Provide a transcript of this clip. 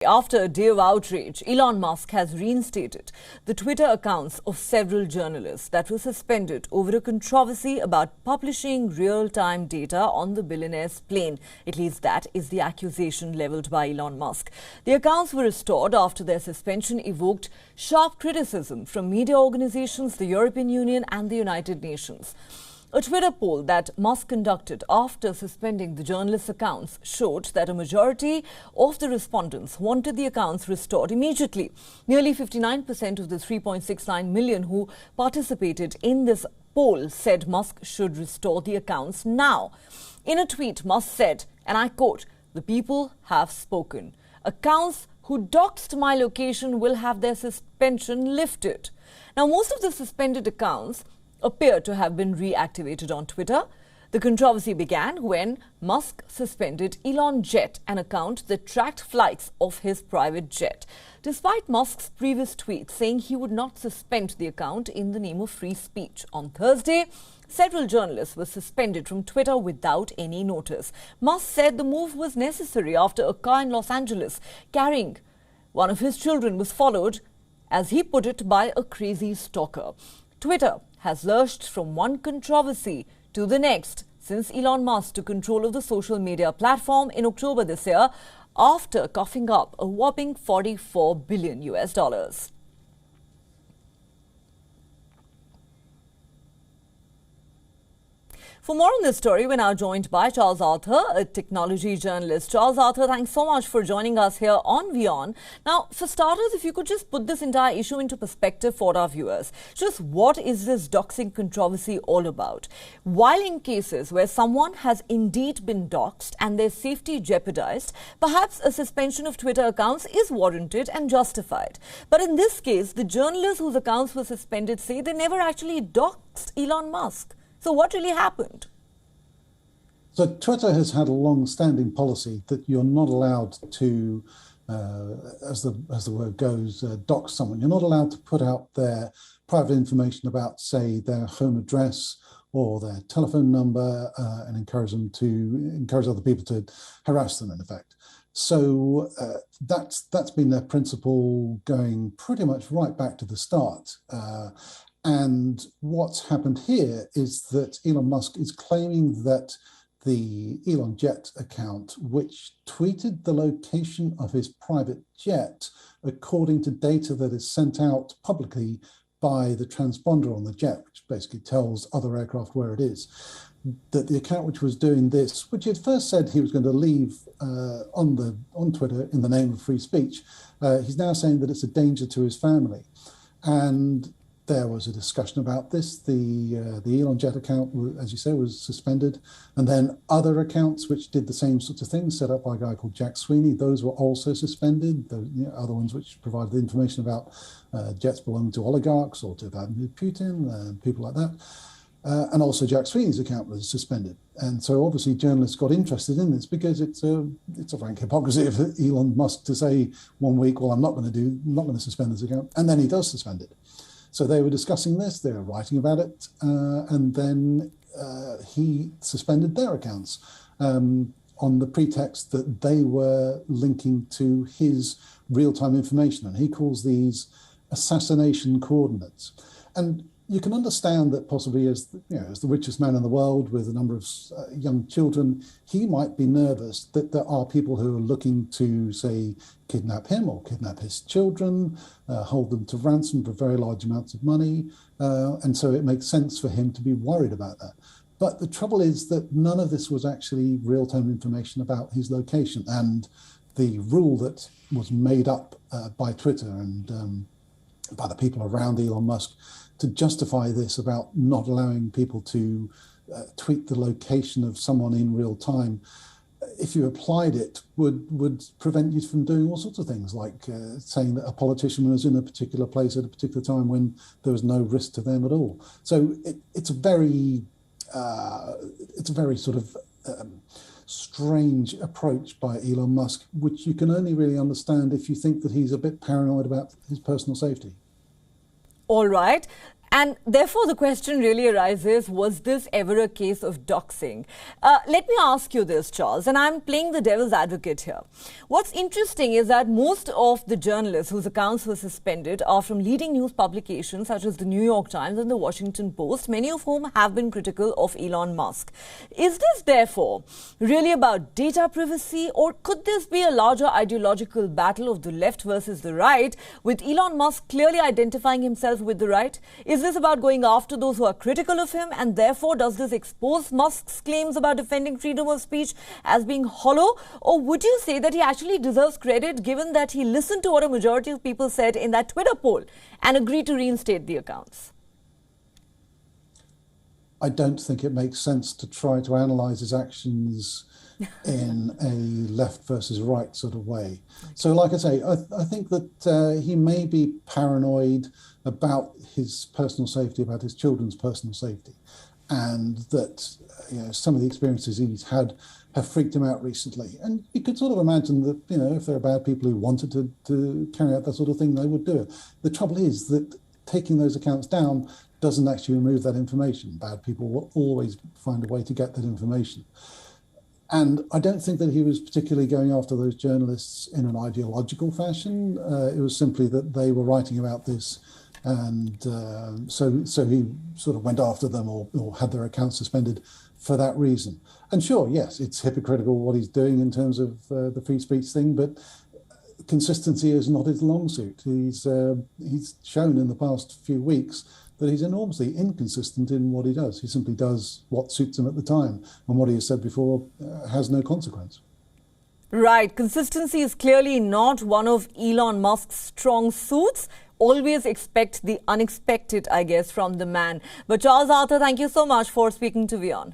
After a day of outrage, Elon Musk has reinstated the Twitter accounts of several journalists that were suspended over a controversy about publishing real-time data on the billionaire's plane. At least that is the accusation leveled by Elon Musk. The accounts were restored after their suspension evoked sharp criticism from media organizations, the European Union and the United Nations. A Twitter poll that Musk conducted after suspending the journalists' accounts showed that a majority of the respondents wanted the accounts restored immediately. Nearly 59% of the 3.69 million who participated in this poll said Musk should restore the accounts now. In a tweet, Musk said, and I quote, "The people have spoken. Accounts who doxed my location will have their suspension lifted." Now, most of the suspended accounts appear to have been reactivated on Twitter. The controversy began when Musk suspended Elon Jet, an account that tracked flights of his private jet. Despite Musk's previous tweet saying he would not suspend the account in the name of free speech, on Thursday, several journalists were suspended from Twitter without any notice. Musk said the move was necessary after a car in Los Angeles carrying one of his children was followed, as he put it, by a crazy stalker. Twitter has lurched from one controversy to the next since Elon Musk took control of the social media platform in October this year after coughing up a whopping $44 billion. For more on this story, we're now joined by Charles Arthur, a technology journalist. Charles Arthur, thanks so much for joining us here on WION. Now, for starters, if you could just put this entire issue into perspective for our viewers. Just what is this doxing controversy all about? While in cases where someone has indeed been doxed and their safety jeopardized, perhaps a suspension of Twitter accounts is warranted and justified. But in this case, the journalists whose accounts were suspended say they never actually doxed Elon Musk. So what really happened? So Twitter has had a long-standing policy that you're not allowed to, as the word goes, dox someone. You're not allowed to put out their private information about, say, their home address or their telephone number, and encourage other people to harass them, in effect. So that's been their principle going pretty much right back to the start. And what's happened here is that Elon Musk is claiming that the Elon Jet account, which tweeted the location of his private jet according to data that is sent out publicly by the transponder on the jet, which basically tells other aircraft where it is, that the account which was doing this, which he had first said he was going to leave on Twitter in the name of free speech, he's now saying that it's a danger to his family. And there was a discussion about this. The Elon Jet account, as you say, was suspended. And then other accounts which did the same sorts of things, set up by a guy called Jack Sweeney, those were also suspended. The other ones which provided information about jets belonging to oligarchs or to Vladimir Putin, people like that. And also Jack Sweeney's account was suspended. And so obviously journalists got interested in this because it's a frank hypocrisy of Elon Musk to say one week, well, I'm not going to suspend this account. And then he does suspend it. So they were discussing this, they were writing about it, and then he suspended their accounts on the pretext that they were linking to his real-time information, and he calls these assassination coordinates. And you can understand that possibly as the richest man in the world with a number of young children, he might be nervous that there are people who are looking to, say, kidnap him or kidnap his children, hold them to ransom for very large amounts of money. And so it makes sense for him to be worried about that. But the trouble is that none of this was actually real-time information about his location. And the rule that was made up by Twitter and by the people around Elon Musk to justify this about not allowing people to tweet the location of someone in real time, if you applied it, would prevent you from doing all sorts of things, like saying that a politician was in a particular place at a particular time when there was no risk to them at all. So it's a very sort of strange approach by Elon Musk, which you can only really understand if you think that he's a bit paranoid about his personal safety. All right. And therefore, the question really arises, was this ever a case of doxing? Let me ask you this, Charles, and I'm playing the devil's advocate here. What's interesting is that most of the journalists whose accounts were suspended are from leading news publications such as the New York Times and the Washington Post, many of whom have been critical of Elon Musk. Is this, therefore, really about data privacy, or could this be a larger ideological battle of the left versus the right, with Elon Musk clearly identifying himself with the right? Is this about going after those who are critical of him, and therefore does this expose Musk's claims about defending freedom of speech as being hollow? Or would you say that he actually deserves credit given that he listened to what a majority of people said in that Twitter poll and agreed to reinstate the accounts? I don't think it makes sense to try to analyse his actions in a left versus right sort of way. So like I say, I think that he may be paranoid about his personal safety, about his children's personal safety, and that some of the experiences he's had have freaked him out recently. And you could sort of imagine that, if there are bad people who wanted to carry out that sort of thing, they would do it. The trouble is that taking those accounts down doesn't actually remove that information. Bad people will always find a way to get that information. And I don't think that he was particularly going after those journalists in an ideological fashion. It was simply that they were writing about this, and so he sort of went after them or had their accounts suspended for that reason. And sure, yes, it's hypocritical what he's doing in terms of the free speech thing, but consistency is not his long suit. He's shown in the past few weeks that he's enormously inconsistent in what he does. He simply does what suits him at the time, and what he has said before has no consequence. Right. Consistency is clearly not one of Elon Musk's strong suits. Always expect the unexpected, I guess, from the man. But Charles Arthur, thank you so much for speaking to WION.